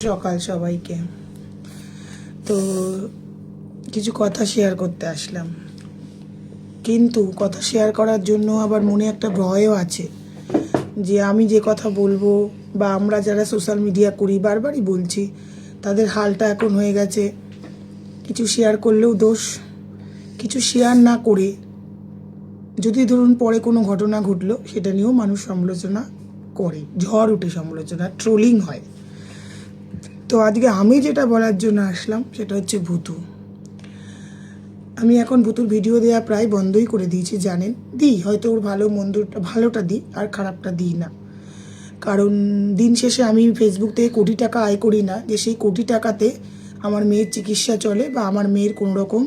সকাল সবাইকে। তো কিছু কথা শেয়ার করতে আসলাম, কিন্তু কথা শেয়ার করার জন্য আবার মনে একটা ভয়ও আছে যে আমি যে কথা বলবো বা আমরা যারা সোশ্যাল মিডিয়া করি, বারবারই বলছি, তাদের হালটা এখন হয়ে গেছে কিছু শেয়ার করলেও দোষ, কিছু শেয়ার না করে যদি ধরুন পরে কোনো ঘটনা ঘটলো সেটা নিয়েও মানুষ সমালোচনা করে, ঝড় উঠে সমালোচনা, ট্রোলিং হয়। তো আজকে আমি যেটা বলার জন্য আসলাম সেটা হচ্ছে ভুতু। আমি এখন ভুতুর ভিডিও দেওয়া প্রায় বন্ধই করে দিয়েছি, জানেন। দিই হয়তো ওর ভালোটা দিই আর খারাপটা দিই না, কারণ দিন শেষে আমি ফেসবুক থেকে কোটি টাকা আয় করি না যে সেই কোটি টাকাতে আমার মেয়ের চিকিৎসা চলে বা আমার মেয়ের কোনো রকম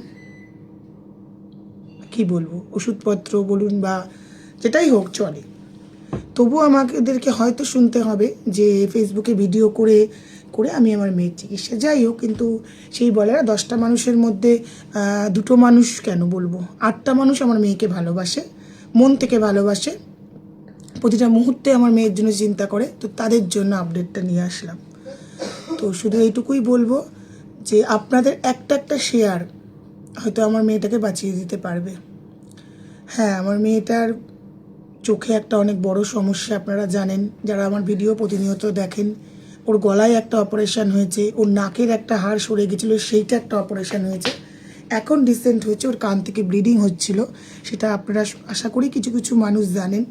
কী বলবো ওষুধপত্র বলুন বা যেটাই হোক চলে। তবু আমাদেরকে হয়তো শুনতে হবে যে ফেসবুকে ভিডিও করে করে আমি আমার মেয়ের চিকিৎসা, যাই হোক, কিন্তু সেই বলে 10টা মানুষের মধ্যে 2টো মানুষ কেন বলবো, 8টা মানুষ আমার মেয়েকে ভালোবাসে, মন থেকে ভালোবাসে, প্রতিটা মুহূর্তে আমার মেয়ের জন্য চিন্তা করে। তো তাদের জন্য আপডেটটা নিয়ে আসলাম। তো শুধু এইটুকুই বলবো যে আপনাদের একটা শেয়ার হয়তো আমার মেয়েটাকে বাঁচিয়ে দিতে পারবে। হ্যাঁ, আমার মেয়েটার চোখে একটা অনেক বড় সমস্যা, আপনারা জানেন যারা আমার ভিডিও প্রতিনিয়ত দেখেন। ওর গলায় একটা অপারেশান হয়েছে, ওর নাকের একটা হাড় সরে গেছিলো, সেইটা একটা অপারেশান হয়েছে। এখন রিসেন্ট হয়েছে ওর কান থেকে ব্লিডিং হচ্ছিল, সেটা আপনারা আশা করি কিছু কিছু মানুষ জানেন।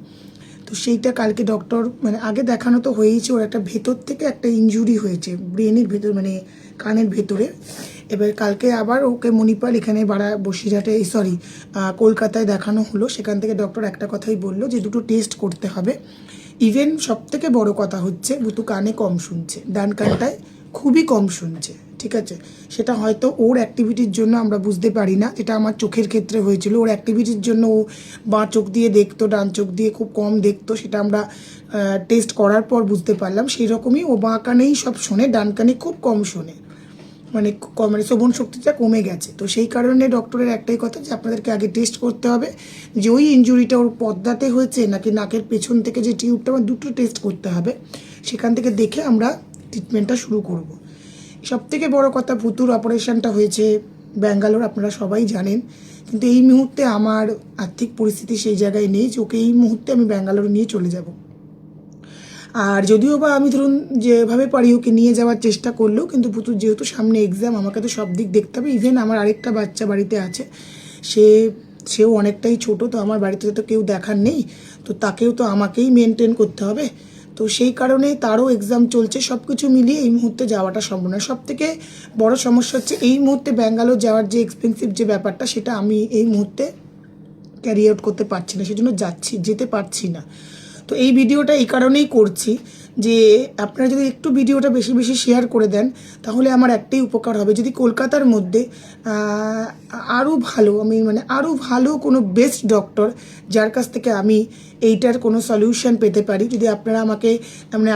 তো সেইটা কালকে ডক্টর আগে দেখানো তো হয়েইছে, ওর একটা ভেতর থেকে একটা ইনজুরি হয়েছে ব্রেনের ভেতর, কানের ভেতরে। এবার কালকে আবার ওকে মণিপাল এখানে বসিরহাটে কলকাতায় দেখানো হলো। সেখান থেকে ডক্টর একটা কথাই বললো যে 2টো টেস্ট করতে হবে। ইভেন সবথেকে বড় কথা হচ্ছে ভুতু কানে কম শুনছে, ডান কানটায় খুবই কম শুনছে, ঠিক আছে। সেটা হয়তো ওর অ্যাক্টিভিটির জন্য আমরা বুঝতে পারি না, যেটা আমার চোখের ক্ষেত্রে হয়েছিল। ওর অ্যাক্টিভিটির জন্য ও বাঁ চোখ দিয়ে দেখতো, ডান চোখ দিয়ে খুব কম দেখতো, সেটা আমরা টেস্ট করার পর বুঝতে পারলাম। সেই রকমই ও বাঁ কানেই সব শোনে, ডান কানে খুব কম শোনে, শ্রবণ শক্তিটা কমে গেছে। তো সেই কারণে ডক্টরের একটাই কথা যে আপনাদেরকে আগে টেস্ট করতে হবে যে ওই ইনজুরিটা ওর পর্দাতে হয়েছে নাকি নাকের পেছন থেকে যে টিউবটা, আমার 2টো টেস্ট করতে হবে। সেখান থেকে দেখে আমরা ট্রিটমেন্টটা শুরু করব। সবথেকে বড় কথা, ভুতুর অপারেশনটা হয়েছে ব্যাঙ্গালোর, আপনারা সবাই জানেন। কিন্তু এই মুহূর্তে আমার আর্থিক পরিস্থিতি সেই জায়গায় নেই যে ওকে এই মুহূর্তে আমি ব্যাঙ্গালোর নিয়ে চলে যাব। আর যদিও বা আমি ধরুন যেভাবে পারি ওকে নিয়ে যাওয়ার চেষ্টা করলেও, কিন্তু ভুতুর যেহেতু সামনে এক্সাম, আমাকে তো সব দিক দেখতে হবে। ইভেন আমার আরেকটা বাচ্চা বাড়িতে আছে, সেও অনেকটাই ছোট, তো আমার বাড়িতে তো কেউ দেখার নেই, তো তাকেও তো আমাকেই মেনটেন করতে হবে। তো সেই কারণে তারও এক্সাম চলছে, সব কিছু মিলিয়ে এই মুহূর্তে যাওয়াটা সম্ভব নয়। সবথেকে বড় সমস্যা হচ্ছে এই মুহূর্তে ব্যাঙ্গালোর যাওয়ার যে এক্সপেন্সিভ যে ব্যাপারটা, সেটা আমি এই মুহূর্তে ক্যারি আউট করতে পারছি না, সেজন্য যেতে পারছি না। তো এই ভিডিওটা এই কারণেই করছি যে আপনারা যদি একটু ভিডিওটা বেশি বেশি শেয়ার করে দেন, তাহলে আমার একটাই উপকার হবে। যদি কলকাতার মধ্যে আরও ভালো আরও ভালো কোনো বেস্ট ডক্টর, যার কাছ থেকে আমি এইটার কোনো সলিউশন পেতে পারি, যদি আপনারা আমাকে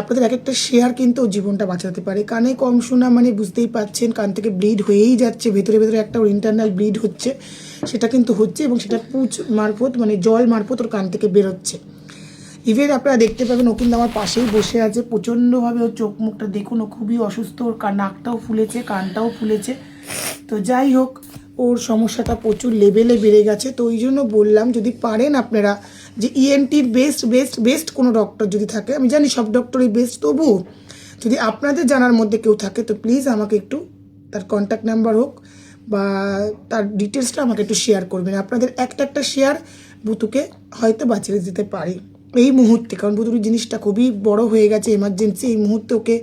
আপনাদের একটা শেয়ার কিন্তু জীবনটা বাঁচাতে পারে। কানে কম শোনা বুঝতেই পাচ্ছেন, কান থেকে ব্লিড হয়েই যাচ্ছে, ভেতরে ভেতরে একটা ওর ইন্টারনাল ব্লিড হচ্ছে, সেটা কিন্তু হচ্ছে, এবং সেটা পুঁজ মারফত জল মারফত ওর কান থেকে বেরোচ্ছে। ইভেন আপনারা দেখতে পাবেন ও কিন্তু আমার পাশেই বসে আছে, প্রচণ্ডভাবে ওর চোখ মুখটা দেখুন, ও খুবই অসুস্থ, ওর নাকটাও ফুলেছে, কানটাও ফুলেছে। তো যাই হোক, ওর সমস্যাটা প্রচুর লেভেলে বেড়ে গেছে। তো ওই জন্য বললাম যদি পারেন আপনারা যে ইএনটির বেস্ট কোনো ডক্টর যদি থাকে, আমি জানি সব ডক্টরই বেস্ট, তবুও যদি আপনাদের জানার মধ্যে কেউ থাকে তো প্লিজ আমাকে একটু তার কন্ট্যাক্ট নাম্বার হোক বা তার ডিটেলসটা আমাকে একটু শেয়ার করবেন। আপনাদের একটা শেয়ার ভুতুকে হয়তো বাঁচিয়ে দিতে পারে এই মুহূর্তে, কারণ ভুতুর জিনিসটা খুবই বড় হয়ে গেছে, এমার্জেন্সি। এই মুহূর্তে ওকে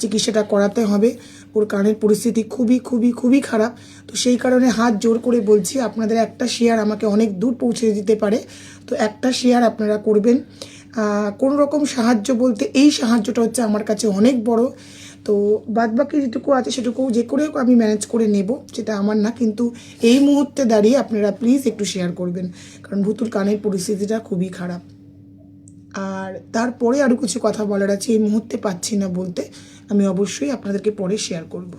চিকিৎসাটা করাতে হবে, ওর কানের পরিস্থিতি খুবই খুবই খুবই খারাপ। তো সেই কারণে হাত জোর করে বলছি, আপনাদের একটা শেয়ার আমাকে অনেক দূর পৌঁছে দিতে পারে। তো একটা শেয়ার আপনারা করবেন। কোনো রকম সাহায্য বলতে এই সাহায্যটা হচ্ছে আমার কাছে অনেক বড়। তো বাদবাকি যেটুকু আছে সেটুকু যে করেও আমি ম্যানেজ করে নেব, সেটা আমার না, কিন্তু এই মুহূর্তে দাঁড়িয়ে আপনারা প্লিজ একটু শেয়ার করবেন, কারণ ভুতুর কানের পরিস্থিতিটা খুবই খারাপ। আর তারপরে আরও কিছু কথা বলার আছে, এই মুহূর্তে পাচ্ছি না বলতে, আমি অবশ্যই আপনাদেরকে পরে শেয়ার করব।